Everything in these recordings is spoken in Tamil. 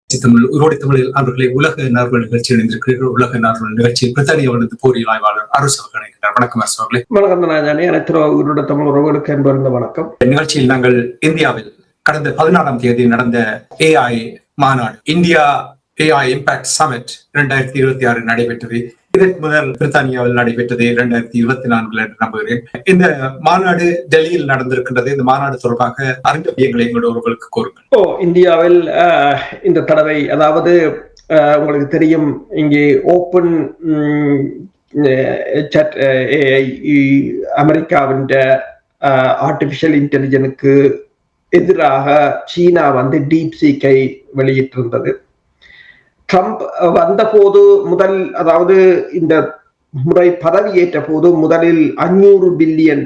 தமிழ் உருவடை தமிழில் அவர்களை உலக நார்வல் நிகழ்ச்சி இணைந்திருக்கிறீர்கள். உலக நார்வல் நிகழ்ச்சியில் பிரித்தானியாவிலிருந்து போரியல் ஆய்வாளர் அரசு அவர்கள் இணைக்கிறார். வணக்கம் அரசு அவர்களே. வணக்கம் ராஜானி. அனைத்து உருவடை தமிழ் உறவுகளுக்கு என்பது வணக்கம். நிகழ்ச்சியில் நாங்கள் இந்தியாவில் கடந்த 14ஆம் தேதி நடந்த AI மாநாடு, இந்தியா AI இம்பாக்ட் சமிட் 2026 நடைபெற்றது. இதற்கு முதல் பிரித்தானியாவில் நடைபெற்றது 2024 என்று நம்புகிறேன். இந்த மாநாடு டெல்லியில் நடந்திருக்கின்றது. இந்த மாநாடு தொடர்பாக அறிந்த வியங்களை எங்களோடு கோருங்கள். இந்தியாவில் இந்த தடவை, அதாவது உங்களுக்கு தெரியும், இங்கே ஓப்பன் சாட் AI அமெரிக்காவின் ஆர்டிபிஷியல் இன்டெலிஜென்ஸுக்கு எதிராக சீனா டீப் சீக்கை வெளியிட்டிருந்தது. ட்ரம்ப் வந்த போது அதாவது இந்த முறை பதவியேற்ற போது முதலில் $500 பில்லியன்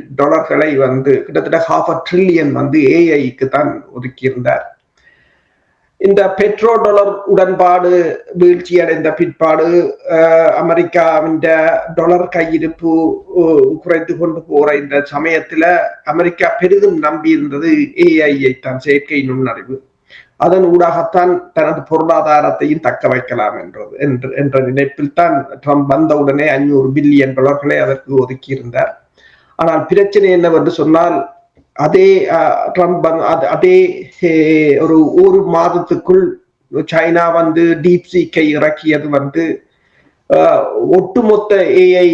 கிட்டத்தட்ட $500 பில்லியன் ஏஐக்கு தான் ஒதுக்கியிருந்தார். இந்த பெட்ரோ டாலர் உடன்பாடு வீழ்ச்சி அடைந்த பிற்பாடு அமெரிக்காவின் டாலர் கையிருப்பு குறைந்து கொண்டு போற இந்த சமயத்துல அமெரிக்கா பெரிதும் நம்பி இருந்தது ஏஐயை தான், செயற்கை நுண்ணறிவு. அதன் ஊடாகத்தான் தனது பொருளாதாரத்தையும் தக்க வைக்கலாம் என்ற நினைப்பில் தான் ட்ரம்ப் வந்தவுடனே $500 பில்லியன் அதற்கு ஒதுக்கியிருந்தார். ஆனால் பிரச்சனை என்னவென்று சொன்னால், அதே ட்ரம்ப் அதே ஒரு மாதத்துக்குள் சைனா டீப் சீக்கை இறக்கியது ஒட்டுமொத்த ஏஐ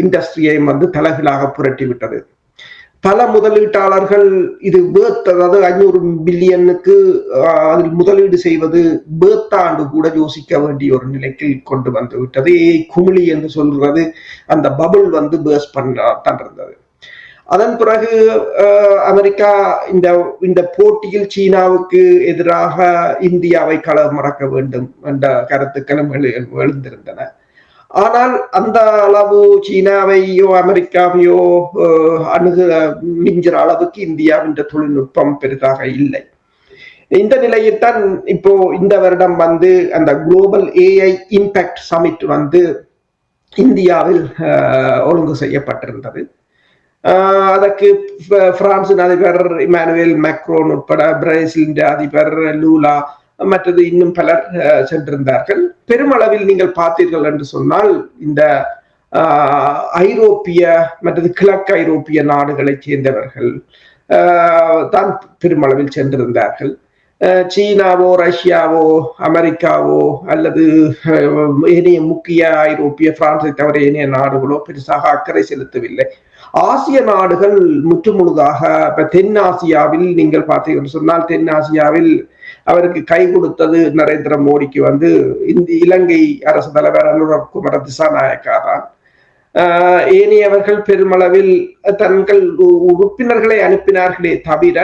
இண்டஸ்ட்ரியை தலைகீழாக புரட்டி விட்டது. பல முதலீட்டாளர்கள் இது அதாவது $500 பில்லியனுக்கு அதில் முதலீடு செய்வது ஆண்டு கூட யோசிக்க வேண்டிய ஒரு நிலைக்கு கொண்டு வந்து விட்டது. குமிழி என்று சொல்றது அந்த பபுள் பேர்ஸ் பண்றது. அதன் பிறகு அமெரிக்கா இந்த போட்டியில் சீனாவுக்கு எதிராக இந்தியாவை களமிறக்க வேண்டும் என்ற கருத்துக்களும் எழுந்திருந்தன. ஆனால் அந்த அளவு சீனாவையோ அமெரிக்காவையோ மிஞ்சுற அளவுக்கு இந்தியாவின் தொழில்நுட்பம் பெரிதாக இல்லை. இந்த நிலையில்தான் இப்போ இந்த வருடம் அந்த குளோபல் AI இம்பாக்ட் சமிட் இந்தியாவில் ஒழுங்கு செய்யப்பட்டிருந்தது. அதற்கு பிரான்சின் அதிபர் இமானுவேல் மேக்ரோன் உட்பட பிரேசிலின் அதிபர் லூலா மற்றது இன்னும் பலர் சென்றிருந்தார்கள். பெருமளவில் நீங்கள் பார்த்தீர்கள் என்று சொன்னால் இந்த ஐரோப்பிய மற்றது கிழக்கு ஐரோப்பிய நாடுகளைச் சேர்ந்தவர்கள் தான் பெருமளவில் சென்றிருந்தார்கள். சீனாவோ ரஷ்யாவோ அமெரிக்காவோ அல்லது ஏனைய முக்கிய ஐரோப்பிய பிரான்சை தவிர ஏனைய நாடுகளோ பெருசாக அக்கறை செலுத்தவில்லை. ஆசிய நாடுகள் முற்றுமுழுதாக இப்ப தென் ஆசியாவில் நீங்கள் பார்த்தீங்கன்னு சொன்னால், தென் ஆசியாவில் அவருக்கு கை கொடுத்தது நரேந்திர மோடிக்கு இலங்கை அரசு தலைவர் அனுரகுமார திசாநாயக்கா தான். ஏனையவர்கள் பெருமளவில் தங்கள் உறுப்பினர்களை அனுப்பினார்களே தவிர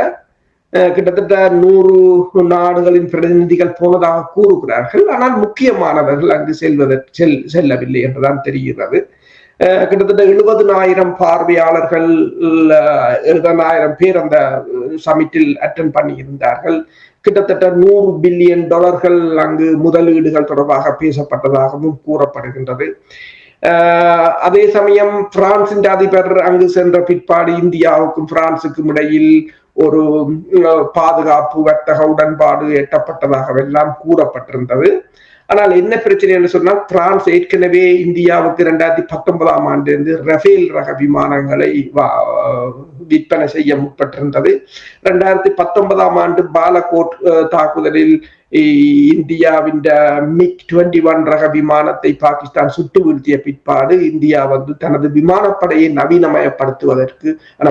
கிட்டத்தட்ட 100 நாடுகளின் பிரதிநிதிகள் போனதாக கூறுகிறார்கள். ஆனால் முக்கியமானவர்கள் அங்கு செல்லவில்லை என்றுதான் தெரிகிறது. கிட்டத்தட்ட 70,000 பார்வையாளர்கள், 70,000 பேர் அந்த சமிட்டில் அட்டெண்ட் பண்ணி இருந்தார்கள். கிட்டத்தட்ட $100 பில்லியன் அங்கு முதலீடுகள் தொடர்பாக பேசப்பட்டதாகவும் கூறப்படுகின்றது. அதே சமயம் பிரான்சின் அதிபர் அங்கு சென்ற பிற்பாடு இந்தியாவுக்கும் பிரான்சுக்கும் இடையில் ஒரு பாதுகாப்பு வர்த்தக உடன்பாடு எட்டப்பட்டதாகவெல்லாம் கூறப்பட்டிருந்தது. ஆனால் என்ன பிரச்சனை என்று சொன்னால், பிரான்ஸ் ஏற்கனவே இந்தியாவுக்கு 2019ஆம் ஆண்டு ரஃபேல் ரக விமானங்களை விற்பனை செய்ய முற்பட்டிருந்தது. 2019ஆம் ஆண்டு பாலகோட் தாக்குதலில் இந்தியாவின் MiG-21 ரக விமானத்தை பாகிஸ்தான் சுட்டு வீழ்த்திய பிற்பாடு இந்தியா தனது விமானப்படையை நவீனமயப்படுத்துவதற்கு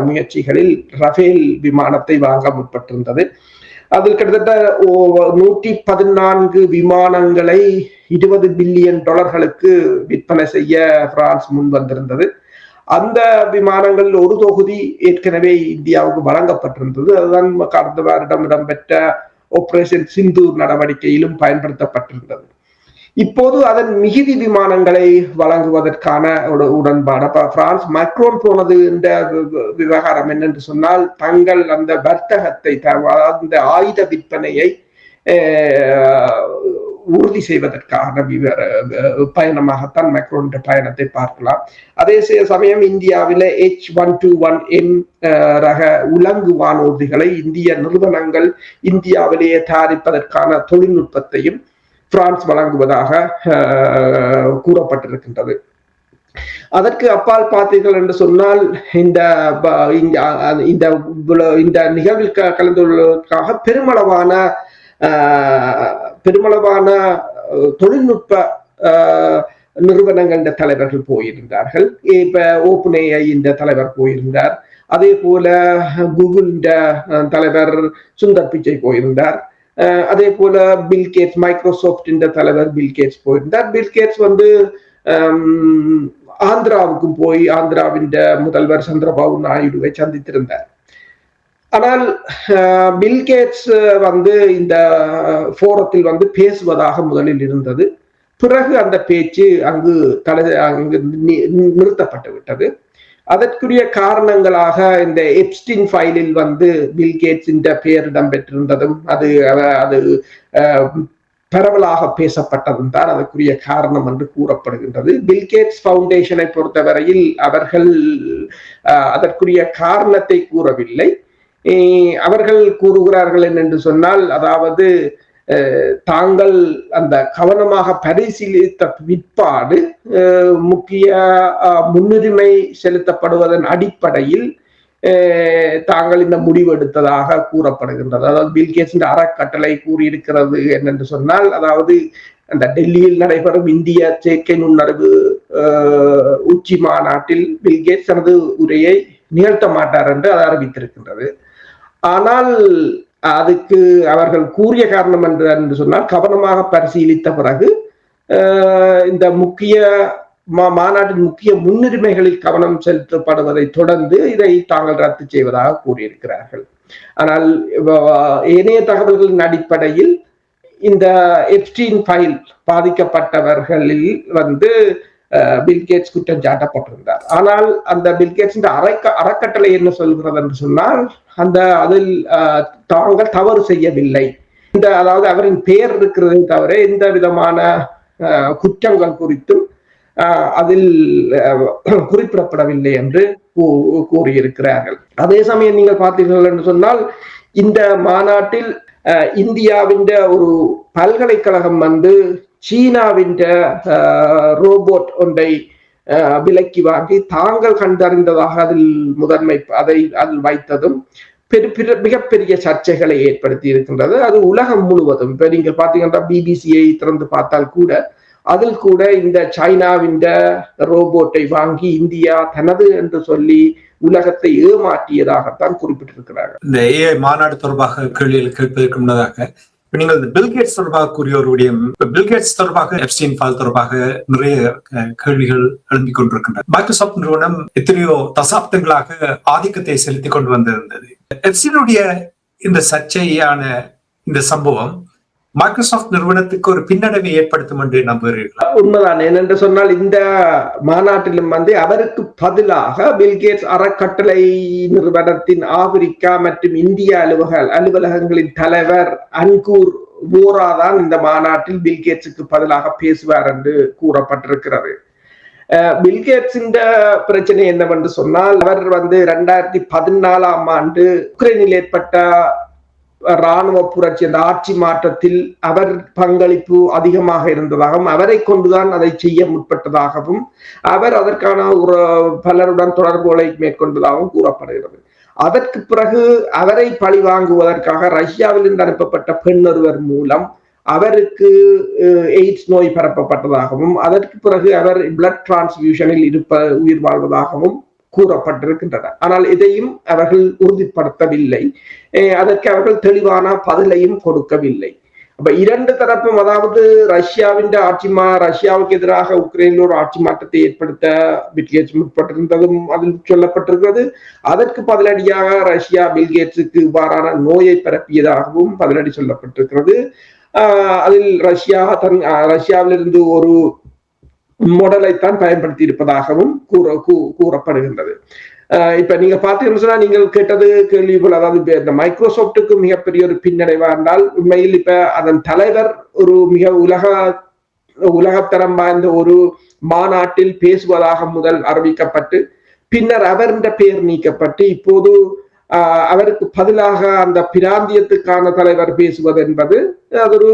முயற்சிகளில் ரஃபேல் விமானத்தை வாங்க முற்பட்டிருந்தது. அதில் கிட்டத்தட்ட 114 விமானங்களை $20 பில்லியன் விற்பனை செய்ய பிரான்ஸ் முன் வந்திருந்தது. அந்த விமானங்கள் ஒரு தொகுதி ஏற்கனவே இந்தியாவுக்கு வழங்கப்பட்டிருந்தது. அதுதான் கடந்த வருடம் இடம்பெற்ற ஆபரேஷன் சிந்தூர் நடவடிக்கையிலும் பயன்படுத்தப்பட்டிருந்தது. இப்போது அதன் மிகுதி விமானங்களை வழங்குவதற்கான ஒரு உடன்பாடு. பிரான்ஸ் மேக்ரோன் போனது என்ற விவகாரம் என்னென்று சொன்னால், தங்கள் அந்த வர்த்தகத்தை, அந்த ஆயுத விற்பனையை உறுதி செய்வதற்கான பயணமாகத்தான் மேக்ரோன் பயணத்தை பார்க்கலாம். அதே சமயம் இந்தியாவில H121M ரக உலங்கு வானூர்திகளை இந்திய நிறுவனங்கள் இந்தியாவிலேயே தயாரிப்பதற்கான தொழில்நுட்பத்தையும் பிரான்ஸ் வழங்குவதாக கூறப்பட்டிருக்கின்றது. அதற்கு அப்பால் பார்த்தீர்கள் என்று சொன்னால் இந்த நிகழ்வில் கலந்து கொள்வதற்காக பெருமளவான தொழில்நுட்ப நிறுவனங்கள் தலைவர்கள் போயிருந்தார்கள். இப்ப ஓப்பன்ஏஐ இந்த தலைவர் போயிருந்தார். அதே போல கூகுள் தலைவர் சுந்தர் பிச்சை போயிருந்தார். அதே போல பில்கேட்ஸ் மைக்ரோசாப்ட் தலைவர் பில்கேட்ஸ் போயிருந்தார். பில்கேட்ஸ் ஆந்திராவுக்கும் போய் ஆந்திராவின் முதல்வர் சந்திரபாபு நாயுடுவை சந்தித்திருந்தார். ஆனால் பில்கேட்ஸ் இந்த போரத்தில் பேசுவதாக முதலில் இருந்தது. பிறகு அந்த பேச்சு அங்கு நிறுத்தப்பட்டு விட்டது. அதற்குரிய காரணங்களாக இந்த எப்ஸ்டீன் ஃபைலில் பில்கேட்ஸ் பெயர் இடம்பெற்றிருந்ததும் அது பரவலாக பேசப்பட்டதும் தான் அதற்குரிய காரணம் என்று கூறப்படுகின்றது. பில்கேட்ஸ் ஃபவுண்டேஷனை பொறுத்தவரையில் அவர்கள் அதற்குரிய காரணத்தை கூறவில்லை. அவர்கள் கூறுகிறார்கள் என்று சொன்னால், அதாவது தாங்கள் அந்த கவனமாக பரிசீலித்த பிற்பாடு முக்கிய முன்னுரிமை செலுத்தப்படுவதன் அடிப்படையில் தாங்கள் இந்த முடிவு எடுத்ததாக கூறப்படுகின்றது. அதாவது பில்கேட்ஸ் அறக்கட்டளை கூறியிருக்கிறது என்னென்று சொன்னால், அதாவது அந்த டெல்லியில் நடைபெறும் இந்திய செயற்கை நுண்ணறிவு உச்சி மாநாட்டில் பில்கேட்ஸ் தனது உரையை நிகழ்த்த மாட்டார் என்று அது அறிவித்திருக்கின்றது. ஆனால் அதுக்கு அவர்கள் கூறிய காரணம் என்று சொன்னால், கவனமாக பரிசீலித்த பிறகு இந்த மாநாட்டின் முக்கிய முன்னுரிமைகளில் கவனம் செலுத்தப்படுவதை தொடர்ந்து இதை தாங்கள் ரத்து செய்வதாக கூறியிருக்கிறார்கள். ஆனால் ஏனைய தகவல்களின் அடிப்படையில் இந்த எப்ஸ்டீன் ஃபைல் பாதிக்கப்பட்டவர்களில் பில்கேட்ஸ் குற்றம் சாட்டப்பட்டிருந்தார். ஆனால் அந்த பில்கேட்ஸ் அறக்கட்டளை என்ன சொல்கிறது என்று சொன்னால், அதில் தாங்கள் தவறு செய்யவில்லை. அதாவது அவரின் பெயர் இருக்கிறதை தவிர எந்த விதமான குற்றங்கள் குறித்தும் அதில் குறிப்பிடப்படவில்லை என்று கூறியிருக்கிறார்கள். அதே சமயம் நீங்கள் பார்த்தீர்கள் என்று சொன்னால், இந்த மாநாட்டில் இந்தியாவின் ஒரு பல்கலைக்கழகம் சீனாவின் ரோபோட் ஒன்றை விலக்கி வாங்கி தாங்கள் கண்டறிந்ததாக அதில் வைத்ததும் மிகப்பெரிய சர்ச்சைகளை ஏற்படுத்தி இருக்கின்றது. அது உலகம் முழுவதும் இப்ப நீங்கள் பாத்தீங்கன்னா பிபிசியை திறந்து பார்த்தால் கூட அதில் கூட இந்த சைனாவின் ரோபோட்டை வாங்கி இந்தியா தனது என்று சொல்லி உலகத்தை ஏமாற்றியதாகத்தான் குறிப்பிட்டிருக்கிறார்கள். இந்த ஏஐ மாநாடு தொடர்பாக கேள்விகள் கேட்பதற்கு முன்னதாக நீங்கள் பில்கேட்ஸ் தொடர்பாக கூறியோருடைய பில்கேட்ஸ் தொடர்பாக எப்ஸ்டீன் ஃபைல் தொடர்பாக நிறைய கேள்விகள் எழும்பிக் கொண்டிருக்கின்றன. மைக்ரோசாப்ட் நிறுவனம் எத்தனையோ தசாப்தங்களாக ஆதிக்கத்தை செலுத்திக் கொண்டு வந்திருந்தது. எப்ஸ்டீனுடைய இந்த சர்ச்சையான இந்த சம்பவம் மைக்ரோசாப்ட் நிறுவனத்துக்கு ஒரு பின்னடைவை ஏற்படுத்தும் என்று நம்புகிறீர்களா? உண்மைதான். ஏனென்று சொன்னால், இந்த மாநாட்டிலும் அவருக்கு பதிலாக பில்கேட்ஸ் அறக்கட்டளை நிறுவனத்தின் ஆப்பிரிக்கா மற்றும் இந்திய அலுவலகங்களின் தலைவர் அன்கூர் வோரா தான் இந்த மாநாட்டில் பில்கேட்ஸுக்கு பதிலாக பேசுவார் என்று கூறப்பட்டிருக்கிறது. பில்கேட்ஸின் பிரச்சனை என்னவென்று சொன்னால், அவர் 2014ஆம் ஆண்டு உக்ரைனில் ஏற்பட்ட இராணுவ புரட்சி, அந்த ஆட்சி மாற்றத்தில் அவர் பங்களிப்பு அதிகமாக இருந்ததாகவும் அவரை கொண்டுதான் அதை செய்ய முற்பட்டதாகவும் அவர் அதற்கான ஒரு பலருடன் தொடர்புகளை மேற்கொண்டதாகவும் கூறப்படுகிறது. அதற்கு பிறகு அவரை பழி வாங்குவதற்காக ரஷ்யாவிலிருந்து அனுப்பப்பட்ட பெண் ஒருவர் மூலம் அவருக்கு எய்ட்ஸ் நோய் பரப்பப்பட்டதாகவும் அதற்கு பிறகு அவர் பிளட் டிரான்ஸ்பியூஷனில் உயிர் வாழ்வதாகவும் கூறப்பட்டிருக்கின்றன. ஆனால் இதையும் அவர்கள் உறுதிப்படுத்தவில்லை. அதற்கு அவர்கள் தெளிவான பதிலையும் கொடுக்கவில்லை. அப்ப இரண்டு தரப்பும், அதாவது ரஷ்யாவுக்கு எதிராக உக்ரைனில் ஒரு ஆட்சி மாற்றத்தை ஏற்படுத்த பில்கேட்ஸ் முற்பட்டிருந்ததும் அதில் சொல்லப்பட்டிருக்கிறது. அதற்கு பதிலடியாக ரஷ்யா பில்கேட்ஸுக்கு இவ்வாறான நோயை பரப்பியதாகவும் பதிலடி சொல்லப்பட்டிருக்கிறது. அதில் ரஷ்யாவிலிருந்து ஒரு மாடலைத்தான் பயன்படுத்தி இருப்பதாகவும் கூறப்படுகின்றது. இப்ப நீங்க பாத்தீங்கன்னு சொன்னா நீங்கள் கேட்டது கேள்வி போல, அதாவது இந்த மைக்ரோசாப்டுக்கு மிகப்பெரிய ஒரு பின்னடைவா இருந்தால் உண்மையில் இப்ப அதன் தலைவர் ஒரு மிக உலகத்தரம் வாய்ந்த ஒரு மாநாட்டில் பேசுவதாக முதல் அறிவிக்கப்பட்டு பின்னர் அவர் என்ற பெயர் நீக்கப்பட்டு இப்போது அவருக்கு பதிலாக அந்த பிராந்தியத்துக்கான தலைவர் பேசுவது என்பது அது ஒரு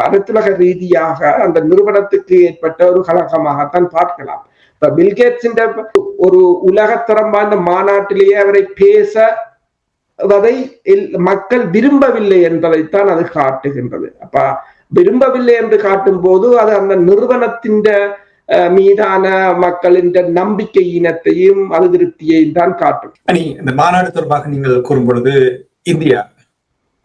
அனைத்துலக ரீதியாக அந்த நிறுவனத்துக்கு ஏற்பட்ட ஒரு கலகமாகத்தான் பார்க்கலாம். இப்ப பில்கேட்ஸ் ஒரு உலகத்தரம் வாய்ந்த மாநாட்டிலேயே அவரை பேசவதை மக்கள் விரும்பவில்லை என்பதைத்தான் அது காட்டுகின்றது. அப்ப விரும்பவில்லை என்று காட்டும் போது அது அந்த நிறுவனத்தின் மீதான மக்களின் நம்பிக்கை இனத்தையும் அதிருப்தியையும் தான் காட்டும். இந்த மாநாடு தொடர்பாக நீங்கள் கூறும் பொழுது இந்தியா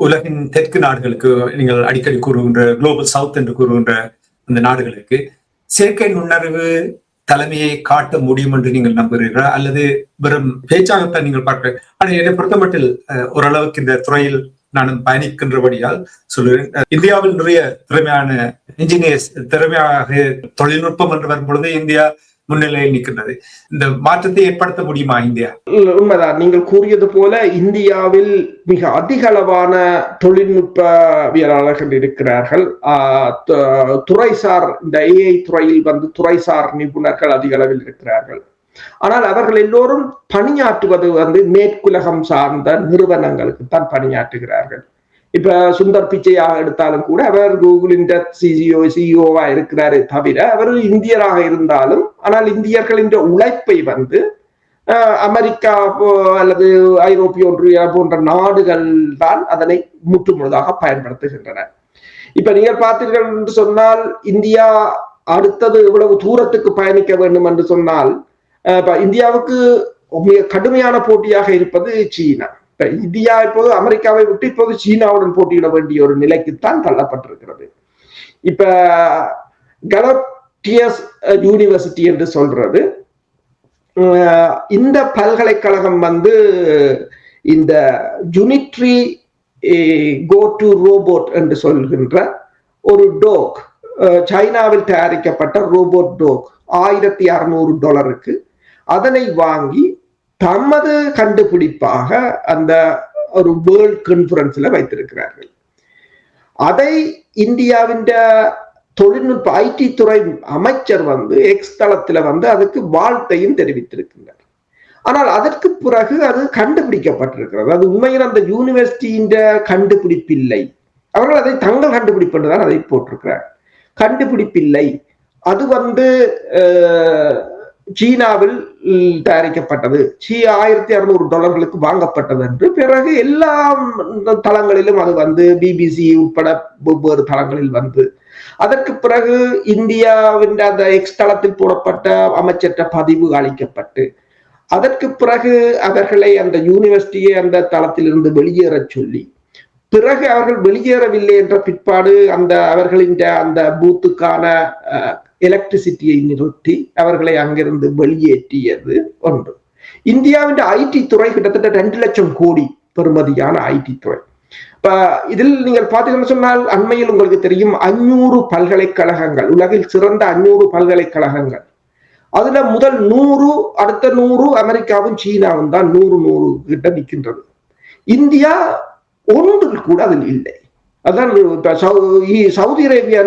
உலகின் தெற்கு நாடுகளுக்கு நீங்கள் அடிக்கடி கூறுகின்ற குளோபல் சவுத் என்று கூறுகின்ற அந்த நாடுகளுக்கு செயற்கை நுண்ணறிவு தலைமையை காட்ட முடியும் என்று நீங்கள் நம்புகிறீர்களா, அல்லது வெறும் பேச்சாகத்தான் நீங்கள் பார்க்க? ஆனால் என்னை பொறுத்தமட்டில் ஓரளவுக்கு இந்த துறையில் நானும் பயணிக்கின்றபடியால் சொல்லுவேன், இந்தியாவில் நிறைய திறமையான இன்ஜினியர்ஸ், திறமையாக தொழில்நுட்பம் என்று வரும்பொழுது இந்தியா முன்னிலையில் நிற்கின்றது. இந்த மாற்றத்தை ஏற்படுத்த முடியுமா இந்தியா? உண்மைதான், நீங்கள் கூறியது போல இந்தியாவில் மிக அதிக அளவான தொழில்நுட்பவியலாளர்கள் இருக்கிறார்கள். துறைசார் இந்த AI துறையில் துறைசார் நிபுணர்கள் அதிக அளவில் இருக்கிறார்கள். ஆனால் அவர்கள் எல்லோரும் பணியாற்றுவது மேற்குலகம் சார்ந்த நிறுவனங்களுக்கு தான் பணியாற்றுகிறார்கள். இப்ப சுந்தர் பிச்சையாக எடுத்தாலும் கூட அவர் கூகுளின் சிஇஓவா இருக்கிறாரே தவிர அவர் இந்தியராக இருந்தாலும், ஆனால் இந்தியர்களின் உழைப்பை அமெரிக்கா அல்லது ஐரோப்பிய ஒன்றிய போன்ற நாடுகள் தான் அதனை முற்றுமுழுதாக பயன்படுத்துகின்றன. இப்ப நீங்கள் பார்த்தீர்கள் என்று சொன்னால் இந்தியா அடுத்தது இவ்வளவு தூரத்துக்கு பயணிக்க வேண்டும் என்று சொன்னால் இந்தியாவுக்கு மிக கடுமையான போட்டியாக இருப்பது சீனா. இந்தியா இப்போது அமெரிக்காவை விட்டு இப்போது சீனாவுடன் போட்டியிட வேண்டிய ஒரு நிலைக்குத்தான் தள்ளப்பட்டிருக்கிறது. இப்ப கலோட்டியஸ் யூனிவர்சிட்டி என்று சொல்றது இந்த பல்கலைக்கழகம் இந்த யூனிட்ரி கோ டு ரோபோட் என்று சொல்கின்ற ஒரு டோக், சைனாவில் தயாரிக்கப்பட்ட ரோபோட் டோக் $1600 அதனை வாங்கி தமது கண்டுபிடிப்பாக அந்த ஒரு வேர்ல்ட் கான்ஃபரன்ஸ்ல வைத்திருக்கிறார்கள். அதை இந்தியாவின் தொழில்நுட்ப ஐடி துறை அமைச்சர் எக்ஸ் தளத்துல அதுக்கு வாழ்த்தையும் தெரிவித்திருக்கின்றார். ஆனால் அதற்கு பிறகு அது கண்டுபிடிக்கப்பட்டிருக்கிறது. அது உண்மையில் அந்த யூனிவர்சிட்டியின் கண்டுபிடிப்பில்லை, அவர்கள் அதை தங்கள் கண்டுபிடிப்பு தான் அதை போட்டிருக்கிறார். கண்டுபிடிப்பில்லை, அது சீனாவில் தயாரிக்கப்பட்டது, $1600 வாங்கப்பட்டது என்று பிறகு எல்லா தளங்களிலும் அது பிபிசி உட்பட வெவ்வேறு தளங்களில் அதற்கு பிறகு இந்தியாவின் அந்த எக்ஸ் தளத்தில் போடப்பட்ட அமைச்சற்ற பதிவு அளிக்கப்பட்டு அதற்கு பிறகு அவர்களை அந்த யூனிவர்சிட்டியை அந்த தளத்திலிருந்து வெளியேற சொல்லி பிறகு அவர்கள் வெளியேறவில்லை என்ற பிற்பாடு அவர்களின் அந்த பூத்துக்கான எலக்ட்ரிசிட்டியை நிறுத்தி அவர்களை அங்கிருந்து வெளியேற்றியது ஒன்று. இந்தியாவின் ஐடி துறை கிட்டத்தட்ட 2 லட்சம் கோடி பெறுமதியான ஐடி துறை. இதில் நீங்கள் பார்த்தீங்கன்னு சொன்னால் அண்மையில் உங்களுக்கு தெரியும் 500 பல்கலைக்கழகங்கள், உலகில் சிறந்த 500 பல்கலைக்கழகங்கள், அதுல முதல் 100, அடுத்த 100 அமெரிக்காவும் சீனாவும் தான் 100 கிட்ட நிற்கின்றது. இந்தியா ஒன்றில் கூட அதில் இல்லை. அதான் சவுதி அரேபியா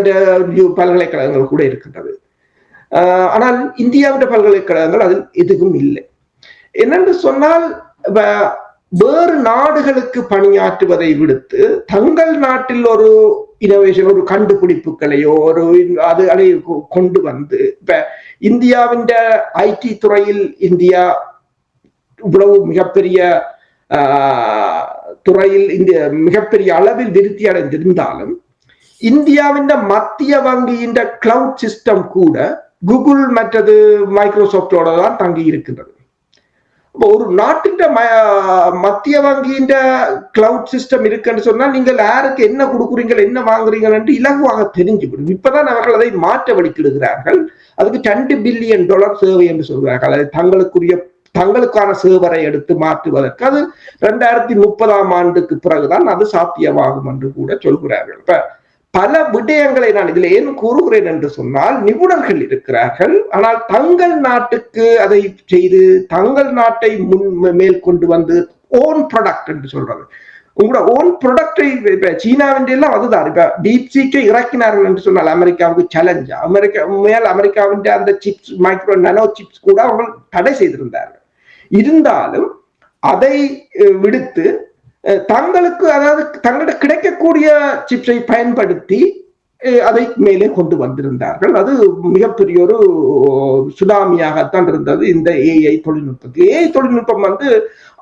பல்கலைக்கழகங்கள் கூட இருக்கின்றது. ஆனால் இந்தியாவின் பல்கலைக்கழகங்கள் அதில் எதுவும் இல்லை. என்னென்று சொன்னால் வேறு நாடுகளுக்கு பணியாற்றுவதை விடுத்து தங்கள் நாட்டில் ஒரு இனோவேஷன், ஒரு கண்டுபிடிப்புகளையோ அதை கொண்டு இப்ப இந்தியாவின் ஐடி துறையில் இந்தியா இவ்வளவு மிகப்பெரிய துறையில் மிகப்பெரிய அளவில் விருத்தி அடைந்திருந்தாலும் இந்தியாவின் மத்திய வங்கியின் கிளவுட் சிஸ்டம் கூட கூகுள் மற்றது மைக்ரோசாப்டோட தான் தங்கி இருக்கின்றது. ஒரு நாட்டின் மத்திய வங்கியின் கிளவுட் சிஸ்டம் இருக்குன்னு சொன்னா நீங்கள் யாருக்கு என்ன கொடுக்குறீங்க, என்ன வாங்குறீங்க என்று இலகுவாக தெரிஞ்சுவிடும். இப்பதான் அவர்கள் அதை மாற்ற வழிக்கிடுகிறார்கள். அதுக்கு $2 பில்லியன் சேவை என்று சொல்கிறார்கள். அதை தங்களுக்கான சேவரை எடுத்து மாற்றுவதற்கு அது 2030 ஆண்டுக்கு பிறகுதான் அது சாத்தியமாகும் என்று கூட சொல்கிறார்கள். இப்ப பல விடயங்களை நான் இதில் ஏன் கூறுகிறேன் என்று சொன்னால், நிபுணர்கள் இருக்கிறார்கள், ஆனால் தங்கள் நாட்டுக்கு அதை செய்து தங்கள் நாட்டை மேல் கொண்டு வந்து ஓன் ப்ராடக்ட் என்று சொல்றது. உங்களோட ஓன் ப்ராடக்டை இப்ப சீனாவின் எல்லாம் அதுதான். இப்ப டீப்சீக்கை இறக்கினார்கள் என்று சொன்னால் அமெரிக்காவுக்கு சேலஞ்ச். அமெரிக்காவின் அந்த சிப்ஸ், மைக்ரோ நானோ சிப்ஸ் கூட அவர்கள் தடை செய்திருந்தார்கள். இருந்தாலும் அதை விடுத்து தங்களுக்கு, அதாவது தங்களிட கிடைக்கக்கூடிய சிப்ஸை பயன்படுத்தி அதை மேலே கொண்டு வந்திருந்தார்கள். அது மிகப்பெரிய ஒரு சுனாமியாகத்தான் இருந்தது இந்த ஏஐ தொழில்நுட்பத்தில். ஏஐ தொழில்நுட்பம்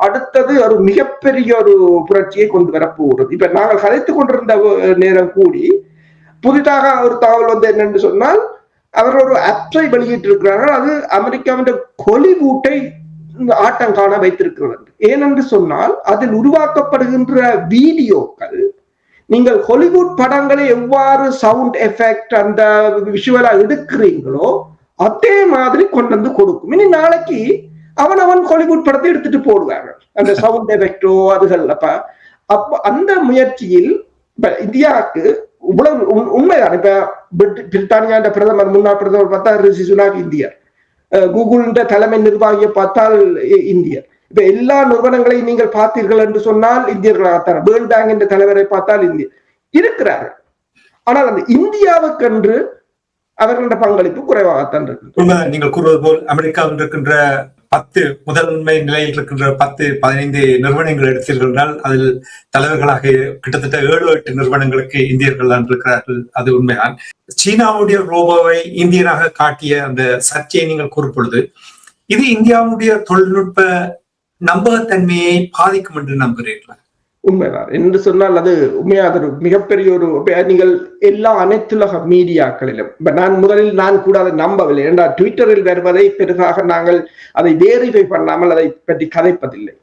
அடுத்தது ஒரு மிகப்பெரிய ஒரு புரட்சியை கொண்டு வரப்போகிறது. இப்ப நாங்கள் கதைத்துக் கொண்டிருந்த நேரம் கூடி புதிதாக ஒரு தகவல் என்னென்று சொன்னால், அவர்கள் ஒரு ஆப்பை வெளியிட்டு இருக்கிறார்கள். அது அமெரிக்காவின் ஹாலிவுட்டை ஆட்டம் காண வைத்திருக்கிறது. ஏனென்று சொன்னால், அதில் உருவாக்கப்படுகின்ற வீடியோக்கள் நீங்கள் ஹாலிவுட் படங்களை எவ்வாறு சவுண்ட் எஃபெக்ட் அந்த விஷுவலா எடுக்கிறீங்களோ அதே மாதிரி கொண்டு வந்து கொடுக்கும். இனி நாளைக்கு அவன் ஹாலிவுட் படத்தை எடுத்துட்டு போடுவார்கள், அந்த சவுண்ட் எஃபெக்டோ அதுகள். அப்ப அந்த முயற்சியில் இந்தியாவுக்கு இவ்வளவு உண்மைதான். இப்ப பிரித்தானியா பிரதமர், முன்னாள் பிரதமர் பார்த்தா ரிஷி சுனாக் இந்தியர், கூகுள் தலைமை நிர்வாகியை பார்த்தால் இந்தியர். இப்ப எல்லா நிறுவனங்களையும் நீங்கள் பார்த்தீர்கள் என்று சொன்னால் இந்தியர்களாகத்தான். வேர்ல்ட் பேங்க் என்ற தலைவரை பார்த்தால் இந்தியர் இருக்கிறார்கள். ஆனால் அந்த இந்தியாவுக்கென்று அவர்களுடைய பங்களிப்பு குறைவாகத்தான் இருக்கு. நீங்கள் கூறுவது போல் அமெரிக்காவில் இருக்கின்ற 10 முதன்மை நிலையில் இருக்கின்ற 10-15 நிறுவனங்கள் எடுத்தீர்கள், அதில் தலைவர்களாக கிட்டத்தட்ட 7-8 நிறுவனங்களுக்கு இந்தியர்கள் தான் இருக்கிறார்கள். அது உண்மைதான். சீனாவுடைய ரோபோவை இந்தியனாக காட்டிய அந்த சர்ச்சையை நீங்கள் கூறும்பொழுது, இது இந்தியாவுடைய தொழில்நுட்ப நம்பகத்தன்மையை பாதிக்கும் என்று நம்புகிறீர்களா? உண்மைதான் என்று சொன்னால் அது உண்மையாக மிகப்பெரிய ஒரு, நீங்கள் எல்லா அனைத்துலக மீடியாக்களிலும் நான் கூட அதை நம்பவில்லை. ஏனென்றால் ட்விட்டரில் வருவதை பெருசாக நாங்கள் அதை வேரிஃபை பண்ணாமல் அதை பற்றி கதைப்பதில்லை.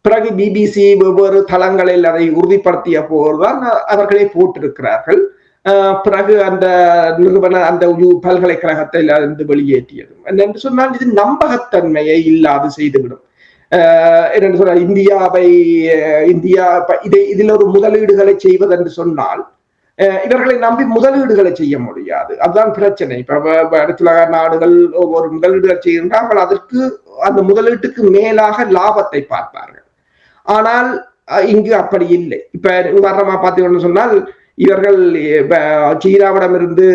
பிறகு பிபிசி வெவ்வேறு தளங்களில் அதை உறுதிப்படுத்திய போதுதான் அவர்களே போட்டிருக்கிறார்கள். பிறகு அந்த நிறுவன அந்த பல்கலைக்கழகத்தை இருந்து வெளியேற்றியது என்று சொன்னால் இது நம்பகத்தன்மையை இல்லாது செய்துவிடும். என்னென்று சொன்னால், இந்தியா இதில் ஒரு முதலீடுகளை செய்வதென்று சொன்னால் இவர்களை நம்பி முதலீடுகளை செய்ய முடியாது. அதுதான் பிரச்சனை. இப்ப அடுத்துலக நாடுகள் ஒரு முதலீடுகள் செய்கின்றால் அதற்கு அந்த முதலீட்டுக்கு மேலாக லாபத்தை பார்ப்பார்கள். ஆனால் இங்கு அப்படி இல்லை. இப்ப உதாரணமா பார்த்தீங்கன்னு சொன்னால், இவர்கள் சீனாவிடமிருந்து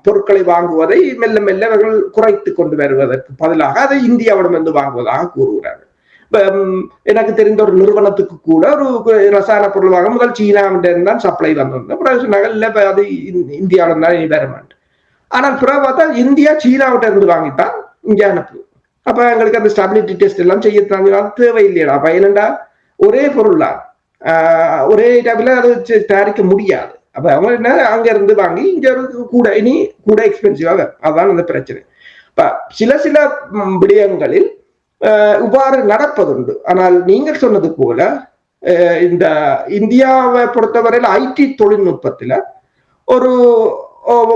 பொருட்களை வாங்குவதை மெல்ல மெல்ல இவர்கள் குறைத்து கொண்டு வருவதற்கு பதிலாக அதை இந்தியாவிடமிருந்து வாங்குவதாக கூறுகிறார்கள். எனக்கு தெரிந்த ஒரு நிறுவனத்துக்கு கூட ஒரு ரசாயன பொருள் வாங்க முதல் சீனாவிடம் தான் சப்ளை வந்திருந்தோம். பிறகு சொன்னாங்க இல்ல அது இந்தியாவிடம் தான் என்வைரன்மெண்ட். ஆனால் பிறகு பார்த்தா இந்தியா சீனாவிட்ட இருந்து வாங்கித்தான் இங்கே அனுப்புது. அப்ப எங்களுக்கு அந்த ஸ்டெபிலிட்டி டெஸ்ட் எல்லாம் செய்ய தேவையில்லையா? அப்ப என்னண்டா ஒரே பொருள் தான், ஒரே டைப்ல அது தயாரிக்க முடியாது. அப்ப அவங்க என்ன அங்க இருந்து வாங்கி இங்க கூட இனி கூட எக்ஸ்பென்சிவாக, அதான் அந்த பிரச்சனை. சில விடயங்களில் இவ்வாறு நடப்பதுண்டு. ஆனால் நீங்கள் சொன்னது போல இந்த இந்தியாவை பொறுத்தவரையில் ஐடி தொழில்நுட்பத்துல ஒரு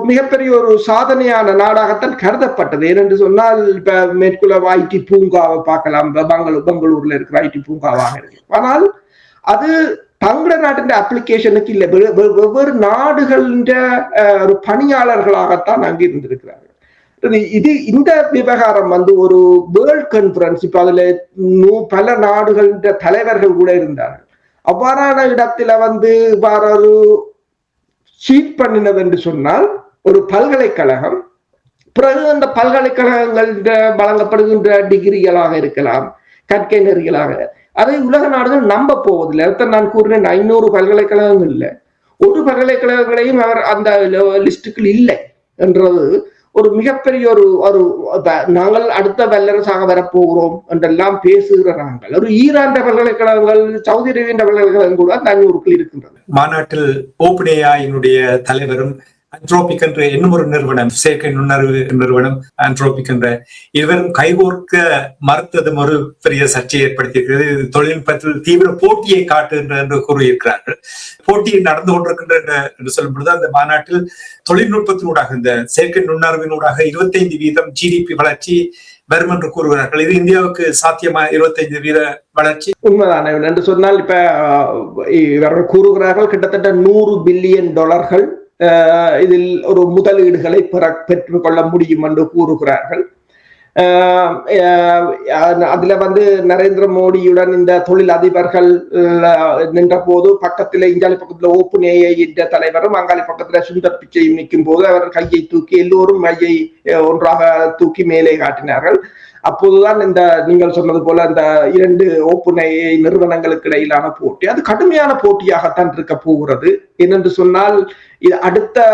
மிகப்பெரிய ஒரு சாதனையான நாடாகத்தான் கருதப்பட்டது. ஏனென்று சொன்னால், இப்ப மேற்குள்ள ஐடி பூங்காவை பார்க்கலாம், பெங்களூர்ல இருக்கிற ஐடி பூங்காவாக இருக்கு. ஆனால் அது தங்கள நாட்டின் அப்ளிகேஷனுக்கு இல்லை, வெவ்வேறு நாடுகளின் ஒரு பணியாளர்களாகத்தான் அங்கே இருந்திருக்கிறார்கள். இந்த விவகாரம் ஒரு வேர்ல்ட் கான்ஃபரன்ஸ், இப்ப அதுல பல நாடுகளின் தலைவர்கள் கூட இருந்தார்கள். அவ்வாறான இடத்துல ஒரு சீட் பண்ணினது என்று சொன்னால் ஒரு பல்கலைக்கழகம், பிறகு அந்த பல்கலைக்கழகங்கள் வழங்கப்படுகின்ற டிகிரிகளாக இருக்கலாம், கற்கை நெறிகளாக, அதை உலக நாடுகள் நம்ப போவதில்லை. அதான் நான் கூறினேன், 500 பல்கலைக்கழகங்கள் இல்லை, ஒரு பல்கலைக்கழகங்களையும் அவர் அந்த லிஸ்டுக்குள் இல்லை என்றது ஒரு மிகப்பெரிய ஒரு நாங்கள் அடுத்த வல்லரசாக வரப்போகிறோம் என்றெல்லாம் பேசுகிற நாங்கள் ஒரு ஈரான் பல்கலைக்கழகங்கள், சவுதி அரேபிய பல்கலைக்கழகம் கூட அந்த 500க்குள் இருக்கின்றது. மாநாட்டில் ஓப்பன்ஏஐயினுடைய தலைவரும் ஆண்ட்ரோபிக் என்ற இன்னும் ஒரு நிறுவனம், செயற்கை நுண்ணறிவு நிறுவனம் ஆண்ட்ரோபிக் என்ற இவரும் கைகோர்க்க மறுத்ததும் ஒரு பெரிய சர்ச்சையை ஏற்படுத்தியிருக்கிறது. தொழில்நுட்பத்தில் தீவிர போட்டியை காட்டுகின்ற என்று கூறியிருக்கிறார்கள். போட்டி நடந்து கொண்டிருக்கின்ற என்று சொல்லும் பொழுது அந்த மாநாட்டில் தொழில்நுட்பத்தினூடாக, இந்த செயற்கை நுண்ணறிவினூடாக 25% GDP வளர்ச்சி வரும் என்று கூறுகிறார்கள். இது இந்தியாவுக்கு சாத்தியமா 25% வளர்ச்சி? உண்மைதானே என்று சொன்னால் இப்ப இவர்கள் கூறுகிறார்கள் கிட்டத்தட்ட $100 பில்லியன் இதில் ஒரு முதலீடுகளை பெற்றுக்கொள்ள முடியும் என்று கூறுகிறார்கள். அதுல நரேந்திர மோடியுடன் இந்த தொழில் அதிபர்கள் நின்ற போது பக்கத்துல இந்தியாவி பக்கத்துல ஓப்பன் ஏஐ என்ற தலைவரும் அங்காளி பக்கத்துல சுந்தர் பிச்சையும் நிற்கும் போது அவர் கையை தூக்கி எல்லோரும் கையை ஒன்றாக தூக்கி மேலே காட்டினார்கள். அப்போதுதான் இந்த நீங்கள் சொன்னது போல இந்த 2 ஓப்பன் ஏஐ நிறுவனங்களுக்கு இடையிலான போட்டி அது கடுமையான போட்டியாகத்தான் இருக்க போகிறது. ஏனென்று சொன்னால் இது அடுத்த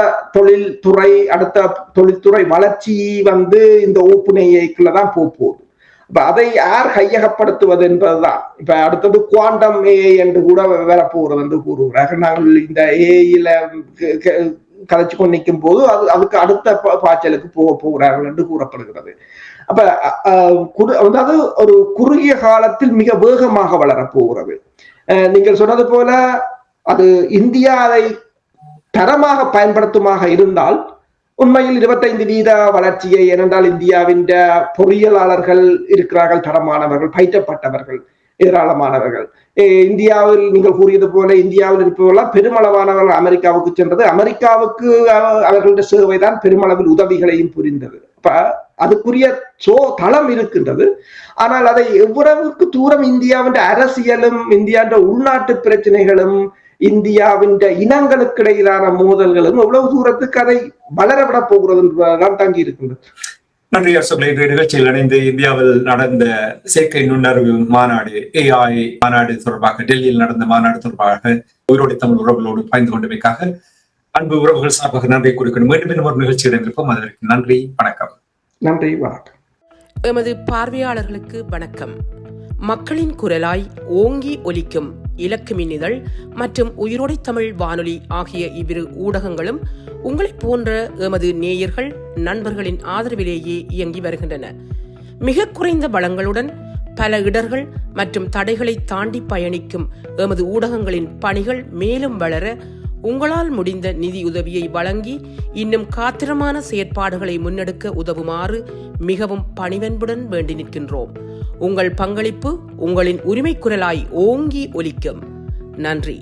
தொழில்துறை வளர்ச்சி இந்த ஓப்பன் ஏஐக்குள்ளதான் போகுது. இப்ப அதை யார் கையகப்படுத்துவது என்பதுதான். இப்ப அடுத்தது குவாண்டம் ஏஐ என்று கூட வரப்போகிறது என்று கூறுகிறார்கள். நாங்கள் இந்த ஏஐல கதைச்சு கொண்டு நிற்கும் போது அதுக்கு அடுத்த பாய்ச்சலுக்கு போகிறார்கள் என்று கூறப்படுகிறது. அப்ப அதாவது ஒரு குறுகிய காலத்தில் மிக வேகமாக வளரப்போகிறது. நீங்கள் சொன்னது போல அது இந்தியா அதை தரமாக பயன்படுத்துமாக இருந்தால் உண்மையில் 25% வளர்ச்சியை, ஏனென்றால் இந்தியாவின் பொறியியலாளர்கள் இருக்கிறார்கள், தரமானவர்கள், பயிற்றப்பட்டவர்கள், ஏராளமானவர்கள். இந்தியாவில் நீங்கள் கூறியது போல இந்தியாவில் இருப்பவர்களால் பெருமளவானவர்கள் அமெரிக்காவுக்கு சென்றது. அமெரிக்காவுக்கு அவர்களுடைய சேவைதான் பெருமளவில் உதவிகளையும் புரிந்தது. அப்ப அதுக்குரிய தளம் இருக்கின்றது. ஆனால் அதை எவ்வளவுக்கு தூரம் இந்தியாவின் அரசியலும் இந்தியாவின் உள்நாட்டு பிரச்சனைகளும் இந்தியாவின் இனங்களுக்கு இடையிலான மோதல்களும் எவ்வளவு தூரத்துக்கு அதை வளரவிட போகிறது என்பதுதான் தங்கி இருக்கின்றது. நன்றி அரசுகளை. நிகழ்ச்சியில் இணைந்து இந்தியாவில் நடந்த செயற்கை நுண்ணறிவு மாநாடு, AI மாநாடு தொடர்பாக, டெல்லியில் நடந்த மாநாடு தொடர்பாக உயிரோடு தமிழ் உறவுகளோடு பயந்து கொண்டமைக்காக அன்பு உறவுகள் சார்பாக நன்றி கூறிக்கொண்டு மீண்டும் ஒரு நிகழ்ச்சி இடந்திருப்போம். அதற்கு நன்றி, வணக்கம். நன்றி, வணக்கம். எமது பார்வையாளர்களுக்கு வணக்கம். மக்களின் குரலாய் ஓங்கி ஒலிக்கும் இலக்கு மின்னிதழ் மற்றும் உயிரோடை தமிழ் வானொலி ஆகிய இவ்விரு ஊடகங்களும் உங்களைப் போன்ற எமது நேயர்கள் நண்பர்களின் ஆதரவிலேயே இயங்கி வருகின்றன. மிக குறைந்த வளங்களுடன் பல இடர்கள் மற்றும் தடைகளை தாண்டி பயணிக்கும் எமது ஊடகங்களின் பணிகள் மேலும் வளர உங்களால் முடிந்த நிதியுதவியை வழங்கி இன்னும் காத்திரமான செயற்பாடுகளை முன்னெடுக்க உதவுமாறு மிகவும் பணிவன்புடன் வேண்டி நிற்கின்றோம். உங்கள் பங்களிப்பு உங்களின் உரிமை குரலாய் ஓங்கி ஒலிக்கும். நன்றி.